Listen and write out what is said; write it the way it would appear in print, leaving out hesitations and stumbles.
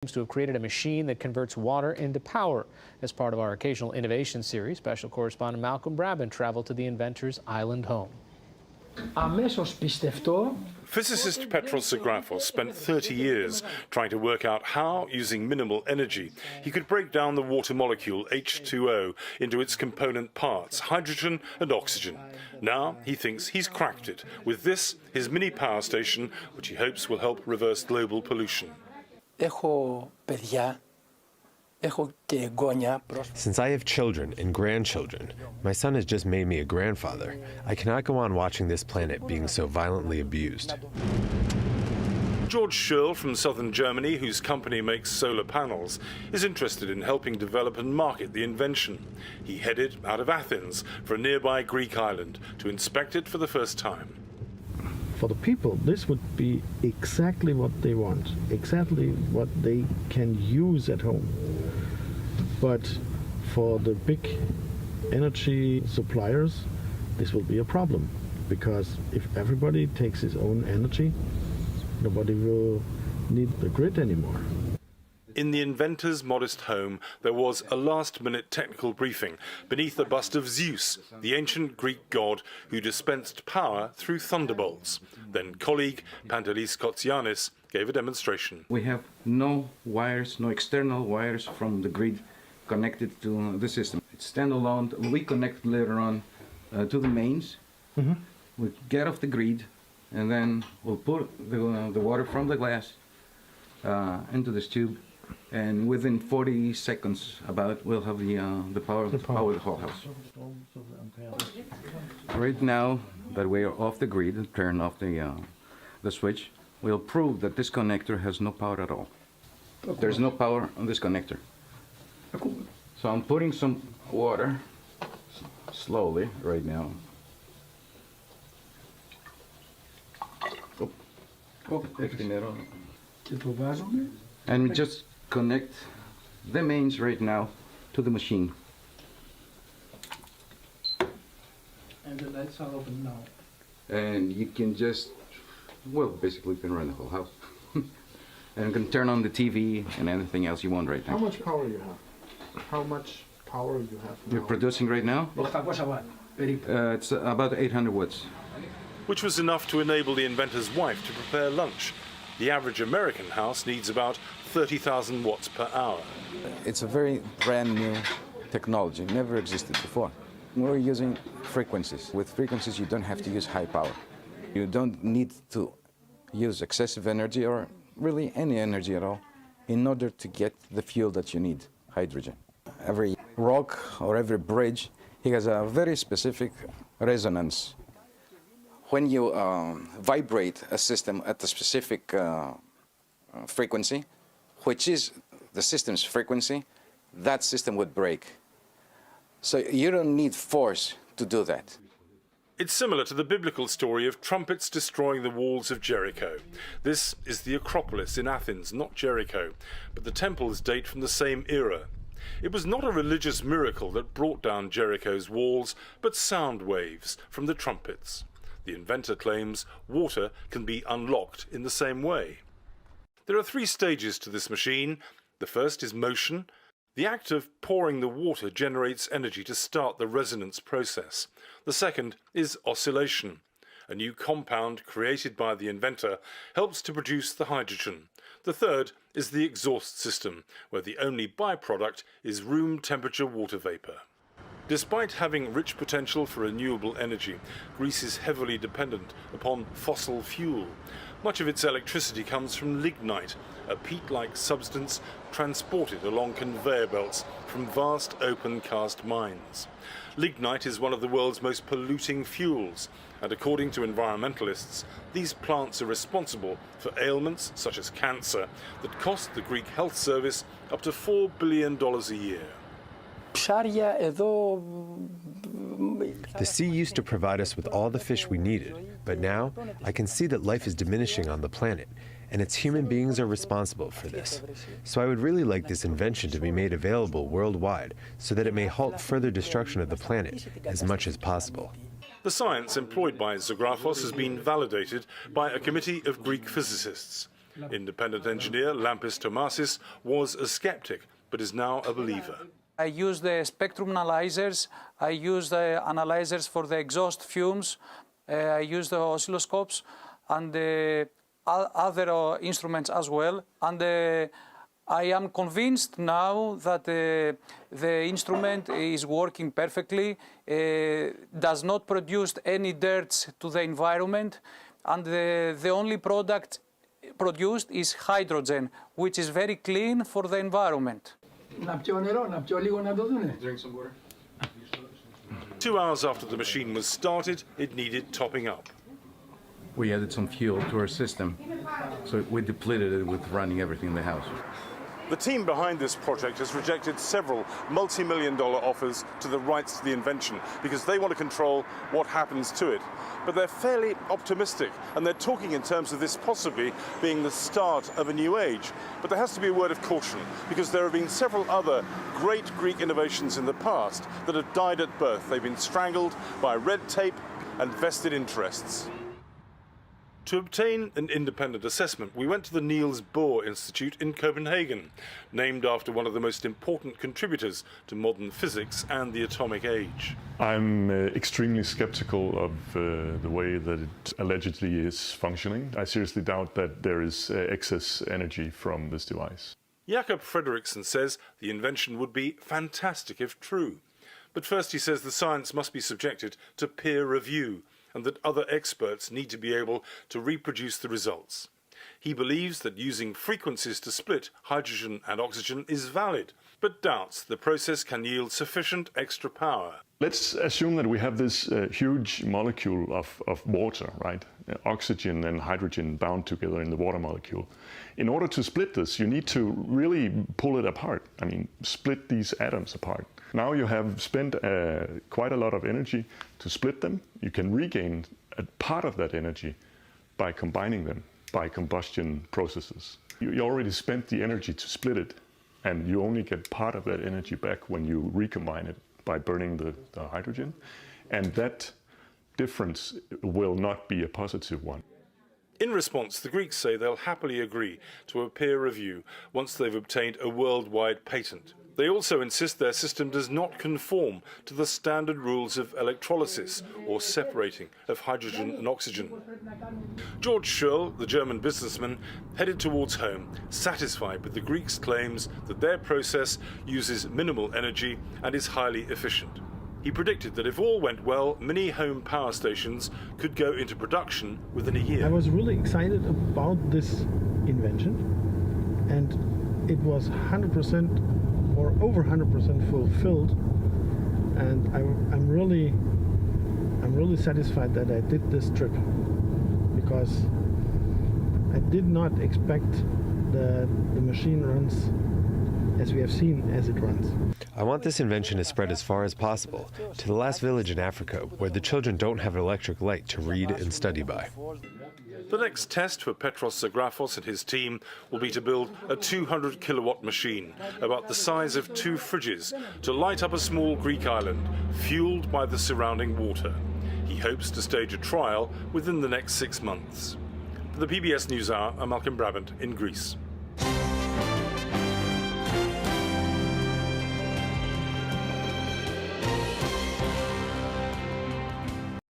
Seems to have created a machine that converts water into power. As part of our occasional innovation series, special correspondent Malcolm Brabant traveled to the inventor's island home. Physicist Petros Zagrafos spent 30 years trying to work out how, using minimal energy, he could break down the water molecule H2O into its component parts, hydrogen and oxygen. Now he thinks he's cracked it with this, his mini power station, which he hopes will help reverse global pollution. Since I have children and grandchildren, my son has just made me a grandfather. I cannot go on watching this planet being so violently abused. George Schürl from southern Germany, whose company makes solar panels, is interested in helping develop and market the invention. He headed out of Athens for a nearby Greek island to inspect it for the first time. For the people, this would be exactly what they want, exactly what they can use at home. But for the big energy suppliers, this will be a problem, because if everybody takes his own energy, nobody will need the grid anymore. In the inventor's modest home, there was a last-minute technical briefing beneath the bust of Zeus, the ancient Greek god who dispensed power through thunderbolts. Then colleague Pantelis Kotsianis gave a demonstration. We have no wires, no external wires from the grid connected to the system. It's standalone. We connect later on to the mains. We get off the grid, and then we'll put the water from the glass into this tube. And within 40 seconds, we'll have the power of the whole house. Right now that we are off the grid and turn off the switch, we'll prove that this connector has no power at all. There's no power on this connector. So I'm putting some water slowly right now. And we just connect the mains right now to the machine. And the lights are open now. And you can just, well, basically you can run the whole house. And you can turn on the TV and anything else you want right now. How much power you have? How much power you have now? You're producing right now? It's about 800 watts. Which was enough to enable the inventor's wife to prepare lunch. The average American house needs about 30,000 watts per hour. It's a very brand new technology, never existed before. We're using frequencies. With frequencies, you don't have to use high power. You don't need to use excessive energy or really any energy at all in order to get the fuel that you need, hydrogen. Every rock or every bridge, it has a very specific resonance. When you vibrate a system at a specific frequency, which is the system's frequency, that system would break. So you don't need force to do that. It's similar to the biblical story of trumpets destroying the walls of Jericho. This is the Acropolis in Athens, not Jericho, but the temples date from the same era. It was not a religious miracle that brought down Jericho's walls, but sound waves from the trumpets. The inventor claims water can be unlocked in the same way. There are 3 stages to this machine. The first is motion. The act of pouring the water generates energy to start the resonance process. The second is oscillation. A new compound created by the inventor helps to produce the hydrogen. The third is the exhaust system, where the only byproduct is room temperature water vapor. Despite having rich potential for renewable energy, Greece is heavily dependent upon fossil fuel. Much of its electricity comes from lignite, a peat-like substance transported along conveyor belts from vast open cast mines. Lignite is one of the world's most polluting fuels, and according to environmentalists, these plants are responsible for ailments such as cancer that cost the Greek health service up to $4 billion a year. The sea used to provide us with all the fish we needed, but now I can see that life is diminishing on the planet, and its human beings are responsible for this. So I would really like this invention to be made available worldwide so that it may halt further destruction of the planet as much as possible. The science employed by Zagrafos has been validated by a committee of Greek physicists. Independent engineer Lampis Tomasis was a skeptic, but is now a believer. I use the spectrum analyzers, I use the analyzers for the exhaust fumes, I use the oscilloscopes and the other instruments as well. And I am convinced now that the instrument is working perfectly, does not produce any dirt to the environment, and the only product produced is hydrogen, which is very clean for the environment. Drink some water. 2 hours after the machine was started, it needed topping up. We added some fuel to our system, so we depleted it with running everything in the house. The team behind this project has rejected several multi-million-dollar offers to the rights to the invention because they want to control what happens to it. But they're fairly optimistic, and they're talking in terms of this possibly being the start of a new age. But there has to be a word of caution, because there have been several other great Greek innovations in the past that have died at birth. They've been strangled by red tape and vested interests. To obtain an independent assessment, we went to the Niels Bohr Institute in Copenhagen, named after one of the most important contributors to modern physics and the atomic age. I'm extremely skeptical of the way that it allegedly is functioning. I seriously doubt that there is excess energy from this device. Jakob Frederiksen says the invention would be fantastic if true. But first he says the science must be subjected to peer review, and that other experts need to be able to reproduce the results. He believes that using frequencies to split hydrogen and oxygen is valid, but doubts the process can yield sufficient extra power. Let's assume that we have this huge molecule of water, right? Oxygen and hydrogen bound together in the water molecule. In order to split this, you need to really pull it apart. I mean, split these atoms apart. Now you have spent quite a lot of energy to split them. You can regain a part of that energy by combining them by combustion processes. You already spent the energy to split it, and you only get part of that energy back when you recombine it by burning the hydrogen. And that difference will not be a positive one. In response, the Greeks say they'll happily agree to a peer review once they've obtained a worldwide patent. They also insist their system does not conform to the standard rules of electrolysis or separating of hydrogen and oxygen. George Schurl, the German businessman, headed towards home, satisfied with the Greeks' claims that their process uses minimal energy and is highly efficient. He predicted that if all went well, many home power stations could go into production within a year. I was really excited about this invention, and it was 100% or over 100% fulfilled, and I'm really satisfied that I did this trip, because I did not expect that the machine runs as we have seen as it runs. I want this invention to spread as far as possible to the last village in Africa where the children don't have an electric light to read and study by. The next test for Petros Zagrafos and his team will be to build a 200 kilowatt machine about the size of 2 fridges to light up a small Greek island fueled by the surrounding water. He hopes to stage a trial within the next 6 months. For the PBS NewsHour, I'm Malcolm Brabant in Greece.